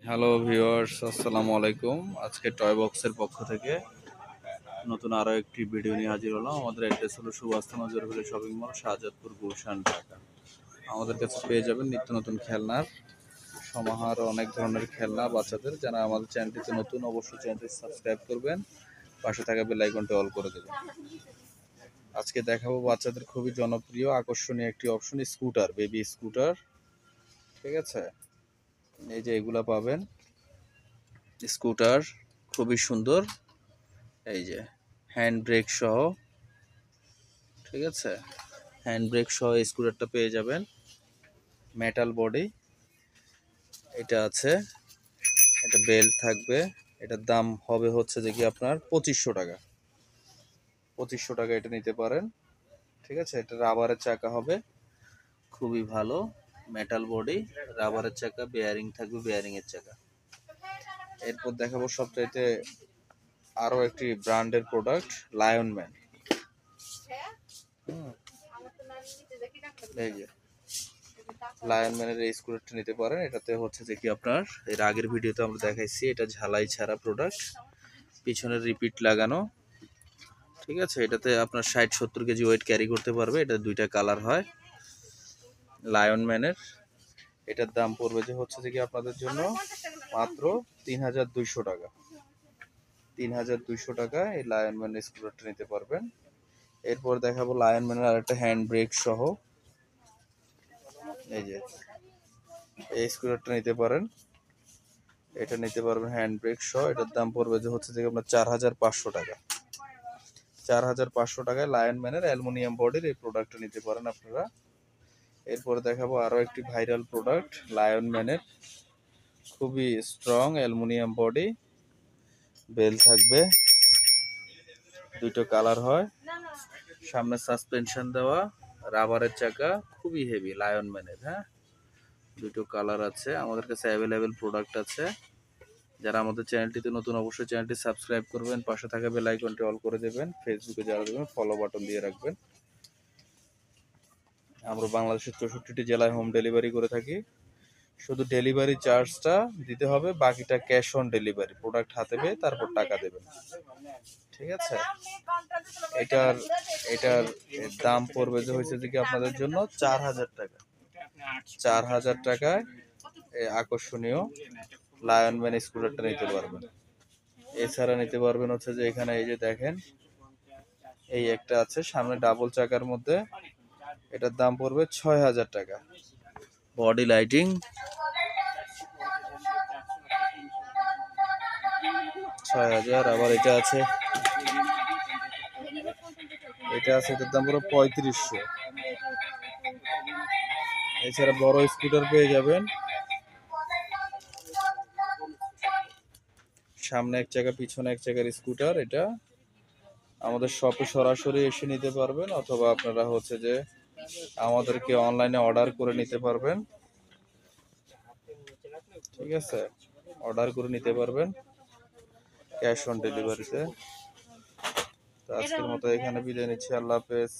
Hello viewers, আসসালামু আলাইকুম। আজকে টয় বক্সের পক্ষ থেকে নতুন আরও একটি ভিডিও নিয়ে হাজির হলাম। আমাদের অ্যাড্রেস হলো সুভাষ নজরুল শপিং মল, শাহজাদপুর, গুলশান, ঢাকা। আমাদের কাছে পেয়ে যাবেন নিত্য নতুন খেলনার সমাহার, অনেক ধরনের খেলনা বাচ্চাদের। যারা আমাদের চ্যানেলটিতে নতুন, অবশ্যই চ্যানেলটি সাবস্ক্রাইব করবেন, পাশে থাকা বেল আইকনটি অল করে দেবেন। আজকে দেখাবো বাচ্চাদের খুবই জনপ্রিয় আকর্ষণীয় একটি অপশন, স্কুটার, বেবি স্কুটার। ঠিক আছে, এই যে এগুলা পাবেন স্কুটার, খুবই সুন্দর। এই যে হ্যান্ড ব্রেক সহ, ঠিক আছে, হ্যান্ড ব্রেক সহ স্কুটারটা পেয়ে যাবেন। মেটাল বডি এটা আছে, এটা বেল্ট থাকবে। এটার দাম হবে হচ্ছে যে কি আপনার 2500 টাকা। 2500 টাকা এটা নিতে পারেন। ঠিক আছে, এটা রাবারের চাকা হবে, খুবই ভালো। মেটাল বডি, রাবারের চাকা, বেয়ারিং থাকবে, বেয়ারিং এর চাকা। এরপর দেখাবো সবচাইতে আরো একটি ব্র্যান্ডের প্রোডাক্ট, লায়ন ম্যান। এই যে লায়ন ম্যানের এই স্কুটারটা নিতে পারেন। এটাতে হচ্ছে যে কি আপনার, এর আগের ভিডিওতে আমরা দেখাইছি, এটা ঝালাই ছাড়া প্রোডাক্ট, পিছনের রিপিট লাগানো। ঠিক আছে, এটাতে আপনার 60-70 কেজি ওয়েট ক্যারি করতে পারবে। এটা দুইটা কালার হয় লায়ন ম্যানের। এটার দাম পড়বে যে হচ্ছে যে কি আপনাদের জন্য মাত্র 3200 টাকা। 3200 টাকা এই লায়ন ম্যানের স্কুটারটা নিতে পারবেন। এরপর দেখাবো লায়ন ম্যানের আরেকটা হ্যান্ড ব্রেক সহ। এই যে এই স্কুটারটা নিতে পারেন, এটা নিতে পারবেন হ্যান্ড ব্রেক সহ। এটার দাম পড়বে যে হচ্ছে যে আপনার 4500 টাকা। 4500 টাকায় লায়ন ম্যানের অ্যালুমিনিয়াম বডির এই প্রোডাক্টটা নিতে পারেন আপনারা। এরপরে দেখাবো আরো একটি ভাইরাল প্রোডাক্ট, লায়ন ম্যানের, খুবই স্ট্রং অ্যালুমিনিয়াম বডি, বেল থাকবে, দুটো কালার হয়, সামনে সাসপেনশন দেওয়া, রাবারের চাকা, খুবই হেভি লায়ন ম্যানের। হ্যাঁ, দুটো কালার আছে, আমাদের কাছে অ্যাভেলেবেল প্রোডাক্ট আছে। যারা আমাদের চ্যানেলটিতে নতুন, অবশ্যই চ্যানেলটি সাবস্ক্রাইব করবেন, পাশে থাকা বেল আইকনটি অল করে দেবেন। ফেসবুকে যারা দেবেন ফলো বাটন দিয়ে রাখবেন। আমরা বাংলাদেশের 64টি জেলায় হোম ডেলিভারি করে থাকি। শুধু ডেলিভারি চার্জটা দিতে হবে, বাকিটা ক্যাশ অন ডেলিভারি। প্রোডাক্ট হাতে পেয়ে তারপর টাকা দেবেন। ঠিক আছে, এটার এটার দাম পড়বে যে হয়েছে যে কি আপনাদের জন্য 4000 টাকা। 4000 টাকায় আকর্ষণীয় লায়ন ম্যান স্কুটারটা নিতে পারবেন। এছাড়া নিতে পারবেন হচ্ছে যে এখানে এই যে দেখেন, এই একটা আছে সামনে ডাবল চাকার মধ্যে, এটার দাম পড়বে 6000 টাকা। Body lighting, 6000। আবার এটা আছে, এটার দাম পুরো 3500। এছাড়া বড় স্কুটার পেয়ে যাবেন, সামনে এক চাকা পিছনে এক চাকার স্কুটার। এটা আমাদের শপে সরাসরি এসে নিতে পারবেন, অথবা আপনারা হচ্ছে যে আমাদেরকে অনলাইনে অর্ডার করে নিতে পারবেন। ঠিক আছে, অর্ডার করে নিতে পারবেন ক্যাশ অন ডেলিভারিতে। তো আজকের মতো এখানে বিদায় নিচ্ছি, আল্লাহ হাফেজ।